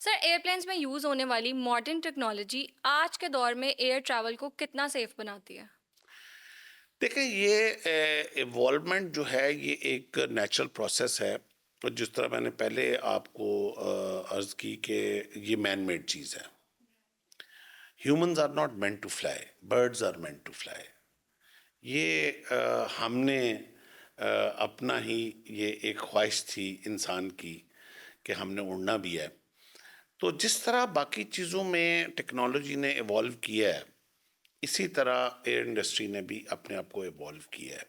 سر ایئرپلینس میں یوز ہونے والی ماڈرن ٹیکنالوجی آج کے دور میں ایئر ٹریول کو کتنا سیف بناتی ہے؟ دیکھیں، یہ ایوالومنٹ جو ہے یہ ایک نیچرل پروسیس ہے. جس طرح میں نے پہلے آپ کو عرض کی کہ یہ مین میڈ چیز ہے. Humans are not meant to fly, birds are meant to fly. یہ ہم نے اپنا ہی یہ ایک خواہش تھی انسان کی کہ ہم نے اڑنا بھی ہے. تو جس طرح باقی چیزوں میں ٹیکنالوجی نے ایوالو کیا ہے، اسی طرح ایئر انڈسٹری نے بھی اپنے آپ کو ایوالو کیا ہے.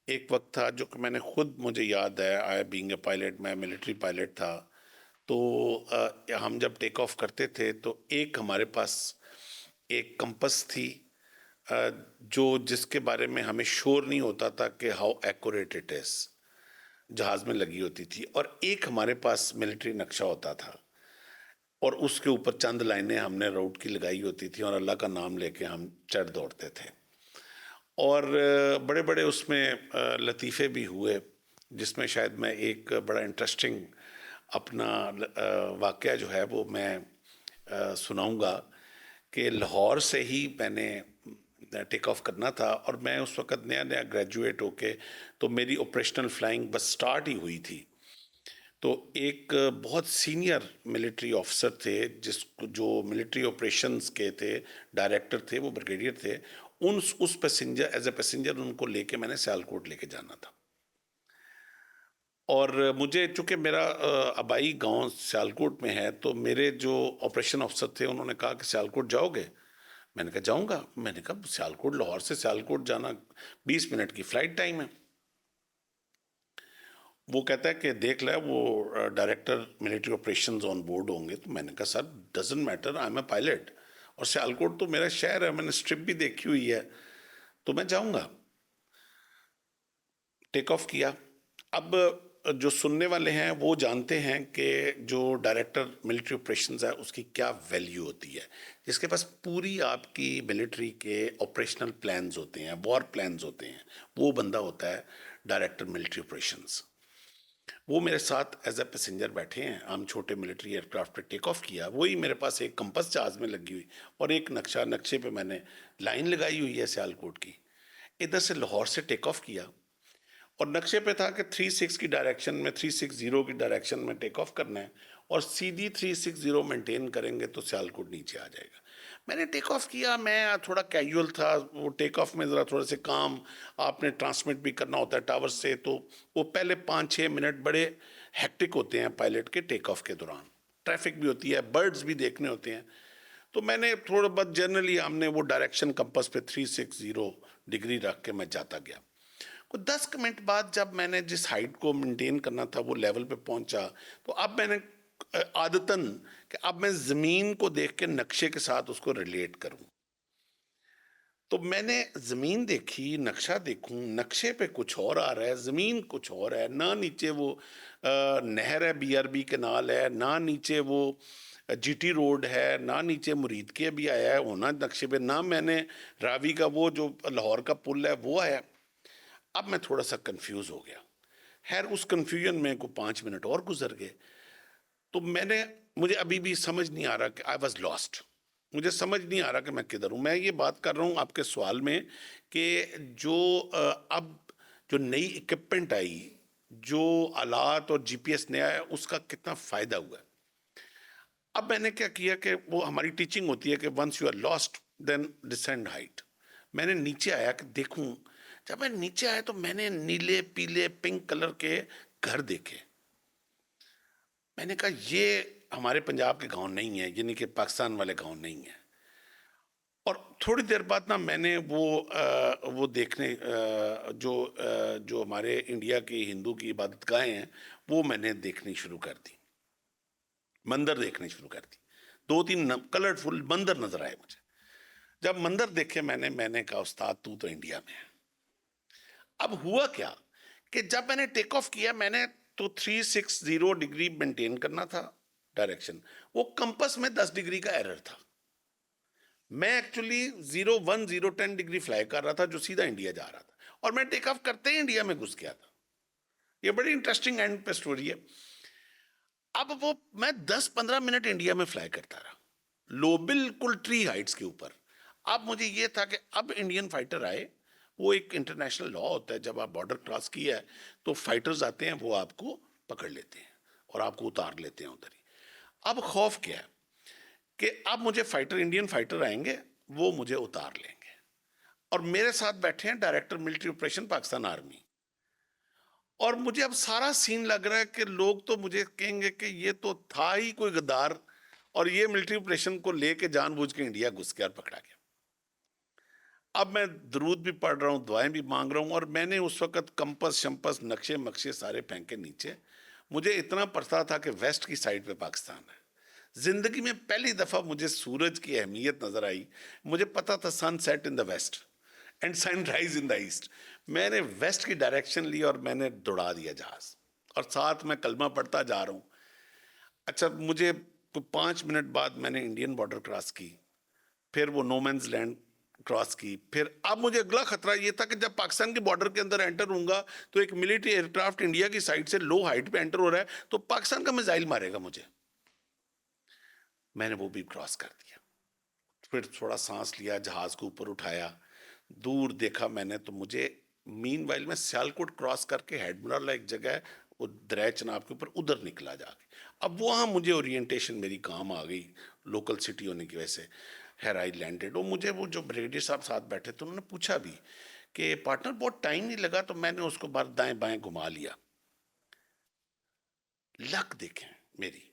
ایک وقت تھا جو کہ میں نے خود، مجھے یاد ہے، آئی بینگ اے پائلٹ، میں ملٹری پائلٹ تھا. تو ہم جب ٹیک آف کرتے تھے تو ایک ہمارے پاس ایک کمپس تھی، جو جس کے بارے میں ہمیں شور نہیں ہوتا تھا کہ ہاؤ ایکوریٹ اٹ از، جہاز میں لگی ہوتی تھی. اور ایک ہمارے پاس ملٹری نقشہ ہوتا تھا، اور اس کے اوپر چند لائنیں ہم نے روٹ کی لگائی ہوتی تھی، اور اللہ کا نام لے کے ہم چڑھ دوڑتے تھے. اور بڑے بڑے اس میں لطیفے بھی ہوئے، جس میں شاید میں ایک بڑا انٹرسٹنگ اپنا واقعہ جو ہے وہ میں سناؤں گا. کہ لاہور سے ہی میں نے ٹیک آف کرنا تھا، اور میں اس وقت نیا نیا گریجویٹ ہو کے، تو میری آپریشنل فلائنگ بس سٹارٹ ہی ہوئی تھی. تو ایک بہت سینئر ملٹری آفیسر تھے، جو ملٹری آپریشنز کے تھے، ڈائریکٹر تھے، وہ بریگیڈیئر تھے. اس پیسنجر، ایز اے پیسنجر ان کو لے کے میں نے سیالکوٹ لے کے جانا تھا. اور مجھے، چونکہ میرا آبائی گاؤں سیالکوٹ میں ہے، تو میرے جو آپریشن افسر تھے انہوں نے کہا کہ سیالکوٹ جاؤ گے؟ میں نے کہا جاؤں گا. میں نے کہا سیالکوٹ، لاہور سے سیالکوٹ جانا 20 منٹ کی فلائٹ ٹائم ہے. وہ کہتا ہے کہ دیکھ لے، وہ director military operations on board ہوں گے. تو میں نے کہا sir, doesn't matter, I am a pilot, اور سیالکوٹ تو میرا شہر ہے، میں نے اسٹرپ بھی دیکھی ہوئی ہے، تو میں جاؤں گا. ٹیک آف کیا. اب جو سننے والے ہیں وہ جانتے ہیں کہ جو ڈائریکٹر ملٹری آپریشنز ہے اس کی کیا ویلیو ہوتی ہے. جس کے پاس پوری آپ کی ملٹری کے آپریشنل پلانز ہوتے ہیں، وار پلانز ہوتے ہیں، وہ بندہ ہوتا ہے ڈائریکٹر ملٹری آپریشنز. وہ میرے ساتھ ایز اے پیسنجر بیٹھے ہیں. ہم چھوٹے ملٹری ایئر کرافٹ پہ ٹیک آف کیا. وہی میرے پاس ایک کمپس جہاز میں لگی ہوئی، اور ایک نقشے پہ میں نے لائن لگائی ہوئی ہے سیالکوٹ کی. ادھر سے لاہور سے ٹیک آف کیا، اور نقشے پہ تھا کہ 36 کی ڈائریکشن میں، 360 کی ڈائریکشن میں ٹیک آف کرنا ہے، اور سیدھی 360 مینٹین کریں گے تو سیالکوٹ نیچے آ جائے گا. میں نے ٹیک آف کیا. میں تھوڑا کیجول تھا، وہ ٹیک آف میں ذرا تھوڑے سے کام آپ نے ٹرانسمٹ بھی کرنا ہوتا ہے ٹاور سے، تو وہ پہلے 5-6 منٹ بڑے ہیکٹک ہوتے ہیں پائلٹ کے ٹیک آف کے دوران. ٹریفک بھی ہوتی ہے، برڈز بھی دیکھنے ہوتے ہیں. تو میں نے تھوڑا بہت جنرلی ہم نے وہ ڈائریکشن کمپس پہ 360 ڈگری رکھ کے میں جاتا گیا. کو 10 منٹ بعد جب میں نے جس ہائٹ کو مینٹین کرنا تھا وہ لیول پہ پہنچا، تو اب میں نے عادتاً کہ اب میں زمین کو دیکھ کے نقشے کے ساتھ اس کو ریلیٹ کروں. تو میں نے زمین دیکھی، نقشہ دیکھوں، نقشے پہ کچھ اور آ رہا ہے، زمین کچھ اور ہے. نہ نیچے وہ نہر ہے، BRB کنال ہے، نہ نیچے وہ GT روڈ ہے، نہ نیچے مرید کے بھی آیا ہے ہونا نقشے پہ، نہ میں نے راوی کا وہ جو لاہور کا پل ہے وہ آیا. اب میں تھوڑا سا کنفیوز ہو گیا. خیر، اس کنفیوژن میں کو 5 منٹ اور گزر گئے. تو مجھے ابھی بھی سمجھ نہیں آ رہا کہ آئی واز لاسٹ. مجھے سمجھ نہیں آ رہا کہ میں کدھر ہوں. میں یہ بات کر رہا ہوں آپ کے سوال میں کہ جو اب جو نئی اکوپمنٹ آئی، جو آلات اور GPS نیا ہے، اس کا کتنا فائدہ ہوا ہے. اب میں نے کیا کیا کہ وہ ہماری ٹیچنگ ہوتی ہے کہ once you are lost then descend height. میں نے نیچے آیا کہ دیکھوں. جب میں نیچے آیا تو میں نے نیلے، پیلے، پنک کلر کے گھر دیکھے. میں نے کہا یہ ہمارے پنجاب کے گاؤں نہیں ہے، یعنی کہ پاکستان والے گاؤں نہیں ہیں. اور تھوڑی دیر بعد میں نے وہ دیکھنے جو ہمارے انڈیا کی ہندو کی عبادت گاہیں ہیں وہ میں نے دیکھنی شروع کر دی، مندر دیکھنے شروع کر دی. 2-3 کلرفل مندر نظر آئے مجھے. جب مندر دیکھے میں نے کہا استاد تو انڈیا میں ہے. اب ہوا کیا کہ جب میں نے ٹیک آف کیا، میں نے تو 360 ڈگری مینٹین کرنا تھا ڈائریکشن. وہ کمپس میں 10 ڈگری کا ایرر تھا. میں ایکچولی 0-1-0-10 ڈگری فلائی کر رہا تھا جو سیدھا انڈیا جا رہا تھا، اور میں ٹیک آف کرتے ہی انڈیا میں گھس گیا تھا. یہ بڑی انٹرسٹنگ اینڈ پہ سٹوری ہے. اب وہ میں 10-15 منٹ انڈیا میں فلائی کرتا رہا, لو بالکل ٹری ہائٹس کے اوپر. اب مجھے یہ تھا کہ اب انڈین فائٹر آئے, وہ ایک انٹرنیشنل لا ہوتا ہے, جب آپ بارڈر کراس کیا ہے تو فائٹرز آتے ہیں, وہ آپ کو پکڑ لیتے ہیں اور آپ کو اتار لیتے ہیں ادھر ہی. اب خوف کیا ہے کہ اب مجھے فائٹر, انڈین فائٹر آئیں گے, وہ مجھے اتار لیں گے, اور میرے ساتھ بیٹھے ہیں director military operation Pakistan army, اور مجھے اب سارا سین لگ رہا ہے کہ لوگ تو مجھے کہیں گے کہ یہ تو تھا ہی کوئی غدار, اور یہ ملٹری آپریشن کو لے کے جان بوجھ کے انڈیا گھس گیا اور پکڑا گیا. اب میں درود بھی پڑھ رہا ہوں, دعائیں بھی مانگ رہا ہوں, اور میں نے اس وقت کمپس شمپس نقشے مقشے سارے پھینکے نیچے. مجھے اتنا پتا تھا کہ ویسٹ کی سائڈ پہ پاکستان ہے. زندگی میں پہلی دفعہ مجھے سورج کی اہمیت نظر آئی. مجھے پتا تھا sunset in the west and sunrise in the east. میں نے ویسٹ کی ڈائریکشن لی اور میں نے دوڑا دیا جہاز, اور ساتھ میں کلمہ پڑھتا جا رہا ہوں. اچھا, مجھے 5 منٹ بعد میں نے انڈین بارڈر کراس کی, پھر وہ نو مینز لینڈ کراس کی. پھر اب مجھے اگلا خطرہ یہ تھا کہ جب پاکستان کے بارڈر کے اندر انٹر ہوں گا تو ایک ملٹری ایئر کرافٹ انڈیا کی سائڈ سے لو ہائٹ پہ انٹر ہو رہا ہے, تو پاکستان کا میزائل مارے گا مجھے. میں نے وہ بھی کراس کر دیا. پھر تھوڑا سانس لیا, جہاز کو اوپر اٹھایا, دور دیکھا میں نے, تو مجھے مین وائل میں سیالکوٹ کراس کر کے ہیڈ مرالہ ایک جگہ ہے, وہ دریا چناب کے اوپر, ادھر نکلا جا کے. اب وہاں مجھے اورینٹیشن میری کام آ گئی, لوکل سٹی ہونے کی وجہ سے. ہیر آئی لینڈڈ, اور مجھے وہ جو بریگیڈیئر صاحب ساتھ بیٹھے تھے انہوں نے پوچھا بھی کہ پارٹنر بہت ٹائم نہیں لگا, تو میں نے اس کو بار دائیں بائیں گھما لیا. لک دیکھیں میری,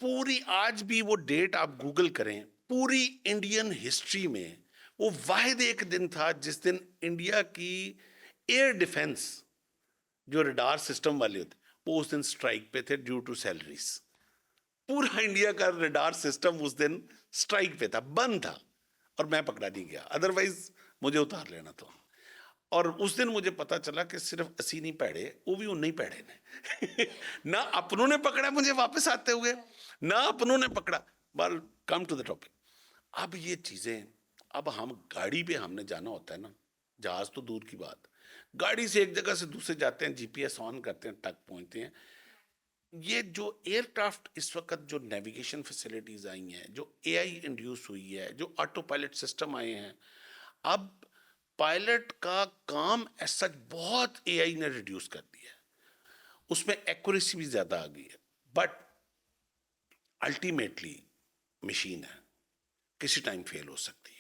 پوری آج بھی وہ ڈیٹ آپ گوگل کریں, پوری انڈین ہسٹری میں وہ واحد ایک دن تھا جس دن انڈیا کی ایئر ڈیفنس جو ریڈار سسٹم والے ہوتے وہ اس دن سٹرائک پہ تھے ڈیو ٹو سیلریز. پورا انڈیا کا ریڈار سسٹم اس دن سٹرائک پہ تھا, بند تھا, اور میں پکڑا نہیں گیا, ادروائز مجھے اتار لینا تھا. اور اس دن مجھے پتا چلا کہ صرف 80 نہیں پیڑے, وہ بھی 19 پیڑے نے. نہ اپنوں نے پکڑا مجھے واپس آتے ہوئے, نہ اپنوں نے پکڑا. بال کم ٹو دا ٹاپک. اب یہ چیزیں, اب ہم گاڑی پہ ہم نے جانا ہوتا ہے نا, جہاز تو دور کی بات, گاڑی سے ایک جگہ سے دوسرے جاتے ہیں, جی پی ایس آن کرتے ہیں, ٹک پہنچتے ہیں. یہ جو ایئر کرافٹ اس وقت جو نیویگیشن فیسلٹیز آئی ہیں, جو اے آئی انڈیوس ہوئی ہے, جو آٹو پائلٹ سسٹم آئے ہیں, اب پائلٹ کا کام ایز سچ بہت اے آئی نے ریڈیوس کر دیا ہے. اس میں ایکوریسی بھی زیادہ آ گئی ہے, بٹ الٹیمیٹلی مشین ہے, کسی ٹائم فیل ہو سکتی ہے.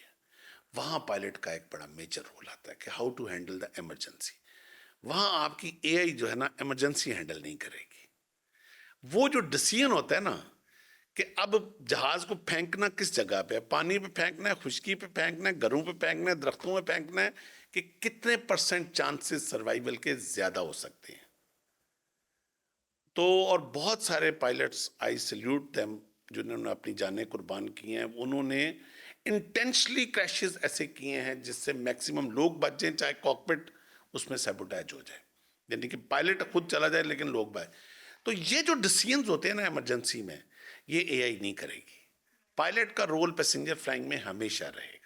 وہاں پائلٹ کا ایک بڑا میجر رول آتا ہے کہ how to handle the emergency. وہاں آپ کی اے آئی جو ہے نا ایمرجنسی ہینڈل نہیں کرے گی. وہ جو ڈسیزن ہوتا ہے نا کہ اب جہاز کو پھینکنا کس جگہ پہ ہے, پانی پہ پھینکنا ہے, خشکی پہ پھینکنا ہے, گھروں پہ پھینکنا ہے, درختوں پہ پھینکنا ہے, کہ کتنے % چانسز سروائیول کے زیادہ ہو سکتے ہیں. تو اور بہت سارے پائلٹس, آئی سیلیوٹ دیم, جنہوں نے اپنی جانیں قربان کی ہیں, انہوں نے انٹینشلی کریشز ایسے کیے ہیں جس سے میکسیمم لوگ بچ جائیں, چاہے کاکپٹ اس میں سیبوٹیج ہو جائے, یعنی کہ پائلٹ خود چلا جائے لیکن لوگ بچ. تو یہ جو ڈسیزنز ہوتے ہیں نا ایمرجنسی میں, یہ اے آئی نہیں کرے گی. پائلٹ کا رول پیسنجر فلائنگ میں ہمیشہ رہے گا.